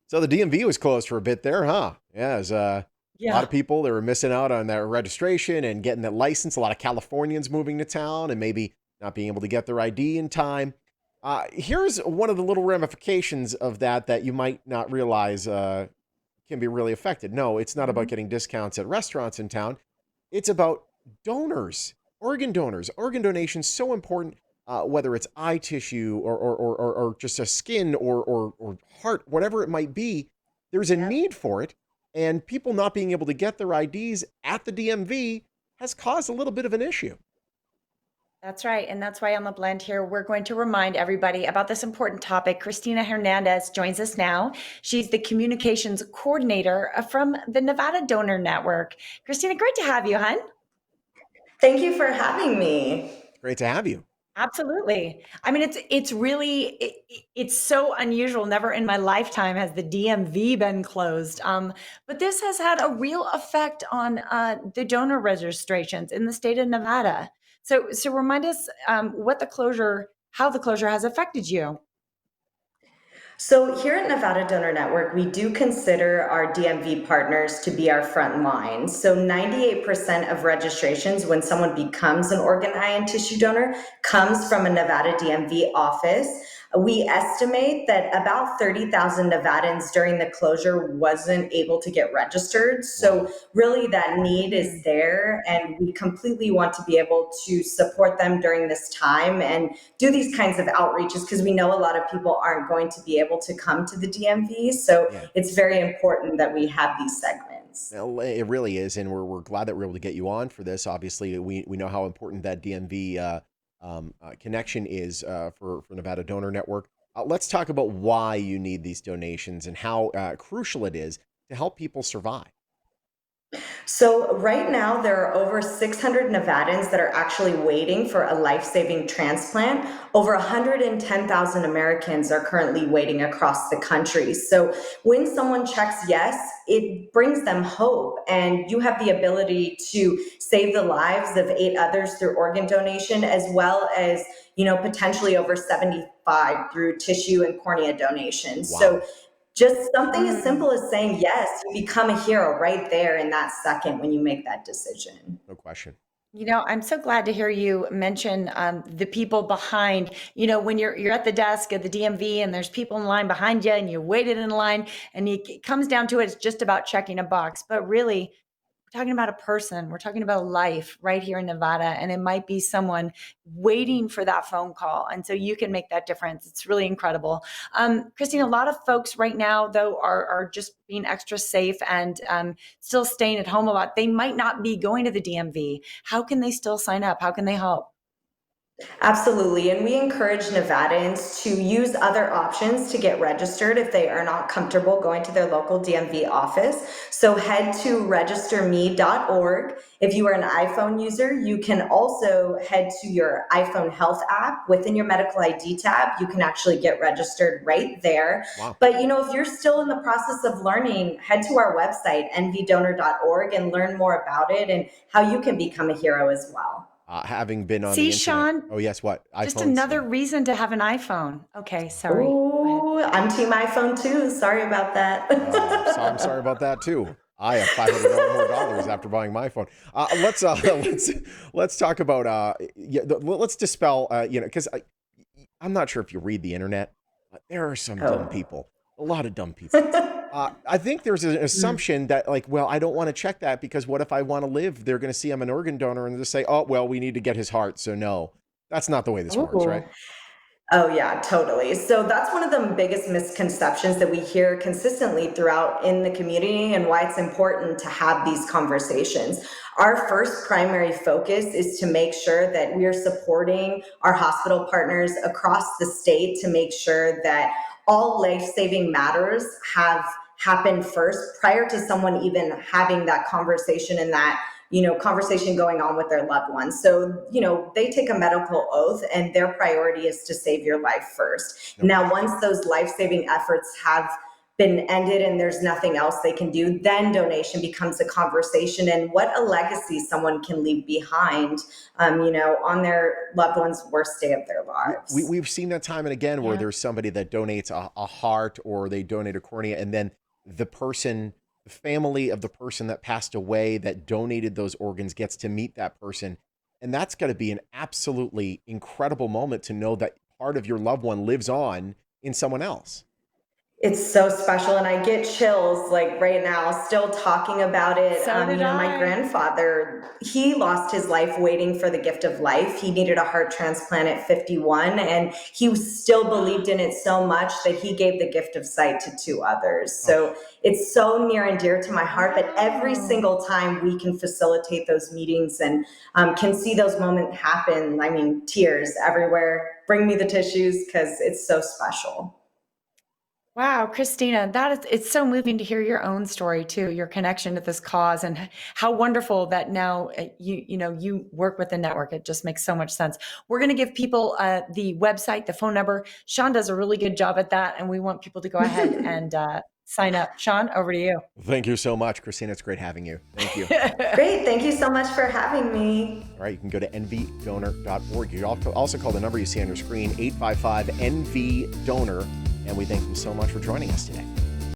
So the DMV was closed for a bit there, huh? Yeah, there's a lot Yeah. of people that were missing out on their registration and getting that license. A lot of Californians moving to town and maybe not being able to get their ID in time. Here's one of the little ramifications of that you might not realize can be really affected. No, it's not about Mhm. getting discounts at restaurants in town. It's about donors, organ donors. Organ donations so important. Whether it's eye tissue or just a skin or heart, whatever it might be, there's a Yep. need for it. And people not being able to get their IDs at the DMV has caused a little bit of an issue. That's right. And that's why on the blend here, we're going to remind everybody about this important topic. Christina Hernandez joins us now. She's the communications coordinator from the Nevada Donor Network. Christina, great to have you, hon. Thank you for having me. It's great to have you. Absolutely. I mean, it's so unusual. Never in my lifetime has the DMV been closed. But this has had a real effect on the donor registrations in the state of Nevada. So remind us how the closure has affected you. So, here at Nevada Donor Network, we do consider our DMV partners to be our front line. So, 98% of registrations when someone becomes an organ, eye, and tissue donor comes from a Nevada DMV office. We estimate that about 30,000 Nevadans during the closure wasn't able to get registered. So, Wow. really, that need is Mm. there, and we completely want to be able to support them during this time and do these kinds of outreaches because we know a lot of people aren't going to be able to come to the DMV. So Yeah. it's very important that we have these segments. Well, it really is, and we're glad that we're able to get you on for this. Obviously, we know how important that DMV connection is for Nevada Donor Network. Let's talk about why you need these donations and how crucial it is to help people survive. So right now, there are over 600 Nevadans that are actually waiting for a life-saving transplant. Over 110,000 Americans are currently waiting across the country. So when someone checks yes, it brings them hope, and you have the ability to save the lives of 8 others through organ donation, as well as potentially over 75 through tissue and cornea donations. So Wow, just something as Mm. simple as saying yes, you become a hero right there in that second when you make that decision. no question. I'm so glad to hear you mention the people behind. When you're at the desk at the DMV and there's people in line behind you, and you waited in line, and it comes down to it, it's just about checking a box. But really, we're talking about a person. We're talking about a life right here in Nevada, and it might be someone waiting for that phone call. And so you can make that difference. It's really incredible. Christine, a lot of folks right now, though, are just being extra safe and still staying at home a lot. They might not be going to the DMV. How can they still sign up? How can they help? Absolutely. And we encourage Nevadans to use other options to get registered if they are not comfortable going to their local DMV office. So head to registerme.org. If you are an iPhone user, you can also head to your iPhone Health app. Within your medical ID tab, you can actually get registered right there. Wow. But if you're still in the process of learning, head to our website, nvdonor.org, and learn more about it and how you can become a hero as well. Having been on the See, internet. Sean, Oh yes, what just iPhones? another Yeah. reason to have an iPhone. Okay, sorry. Go ahead. Oh, I'm team iPhone too. Sorry about So I'm sorry that. about that too. I have $500 more after buying my phone. Let's talk about let's dispel because I'm not sure if you read the internet. There are some dumb Oh. people, a lot of dumb people. I think there's an Mm. assumption that like, well, I don't want to check that because what if I want to live? They're going to see I'm an organ donor and just say, oh, well, we need to get his heart. So no, that's not the way this works, right? Oh. Oh, yeah, totally. So that's one of the biggest misconceptions that we hear consistently throughout in the community, and why it's important to have these conversations. Our first primary focus is to make sure that we are supporting our hospital partners across the state to make sure that all life-saving matters have happened first prior to someone even having that conversation and that conversation going on with their loved ones. So they take a medical oath, and their priority is to save your life first. No Now question. once those life-saving efforts have been ended and there's nothing else they can do, then donation becomes a conversation and what a legacy someone can leave behind, on their loved one's worst day of their lives. We've seen that time and again where Yeah. there's somebody that donates a heart or they donate a cornea, and then the family of the person that passed away that donated those organs gets to meet that person. And that's got to be an absolutely incredible moment to know that part of your loved one lives on in someone else. It's so special, and I get chills like right now, still talking about it. So did My I. grandfather, he lost his life waiting for the gift of life. He needed a heart transplant at 51, and he still believed in it so much that he gave the gift of sight to 2 others. So it's so near and dear to my heart that every Wow. single time we can facilitate those meetings and can see those moments happen. I mean, tears everywhere. Bring me the tissues because it's so special. Wow, Christina, it's so moving to hear your own story too, your connection to this cause, and how wonderful that now you work with the network. It just makes so much sense. We're going to give people the website, the phone number. Sean does a really good job at that, and we want people to go ahead and sign up. Sean, over to you. Thank you so much, Christina. It's great having you. Thank you. Great. Thank you so much for having me. All right, you can go to nvdonor.org. You can also call the number you see on your screen, 855-NV-DONOR. And we thank you so much for joining us today.